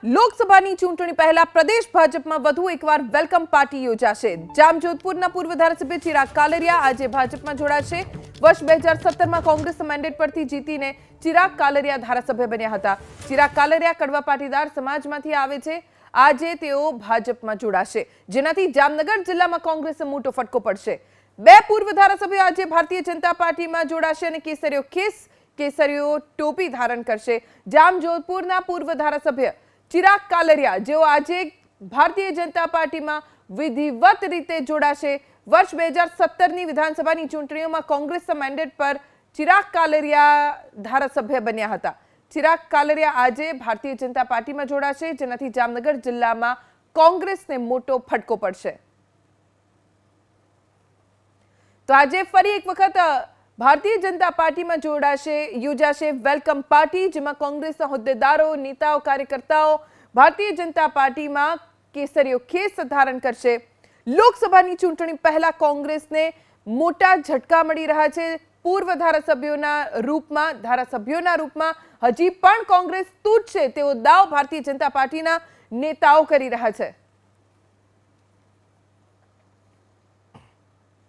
લોકસભાની ચૂંટણી પહેલા પ્રદેશ ભાજપમાં વધુ એકવાર વેલકમ પાર્ટી યોજાશે। જામજોધપુરના પૂર્વ ધારાસભ્ય ચિરાગ કાલરિયા આજે ભાજપમાં જોડાશે। વર્ષ 2017માં કોંગ્રેસ મેન્ડેટ પરથી જીતીને ચિરાગ કાલરિયા ધારાસભ્ય બન્યા હતા। ચિરાગ કાલરિયા કડવા પાટીદાર સમાજમાંથી આવે છે। આજે તેઓ ભાજપમાં જોડાશે, જેનાથી જામનગર જિલ્લામાં કોંગ્રેસને મોટો ફટકો પડશે। બે પૂર્વ ધારાસભ્યો આજે ભારતીય જનતા પાર્ટીમાં જોડાશે અને કેસરીઓ ટોપી ધારણ કરશે। જામજોધપુરના પૂર્વ ધારાસભ્ય ચિરાગ કાલરિયા જેઓ આજે ભારતીય જનતા પાર્ટીમાં વિધિવત રીતે જોડાશે। વર્ષ 2017ની વિધાનસભાની ચૂંટણીઓમાં કોંગ્રેસના મેન્ડેટ પર ચિરાગ કાલરિયા ધારાસભ્ય બન્યા હતા। ચિરાગ કાલરિયા આજે ભારતીય જનતા પાર્ટીમાં જોડાશે, જેનાથી જામનગર જિલ્લામાં કોંગ્રેસને મોટો ફટકો પડશે। તો આજે ફરી એક વખત ભારતીય જનતા પાર્ટીમાં યોજાશે વેલકમ પાર્ટી, જેમાં કોંગ્રેસના હોદ્દેદારો, નેતાઓ, કાર્યકર્તાઓ ભારતીય જનતા પાર્ટીમાં કેસરીઓ ખેસ ધારણ કરશે। લોકસભાની ચૂંટણી પહેલા કોંગ્રેસને મોટા ઝટકા મળી રહ્યા છે। પૂર્વ ધારાસભ્યોના રૂપમાં હજી પણ કોંગ્રેસ તૂટશે તેવો દાવ ભારતીય જનતા પાર્ટીના નેતાઓ કરી રહ્યા છે।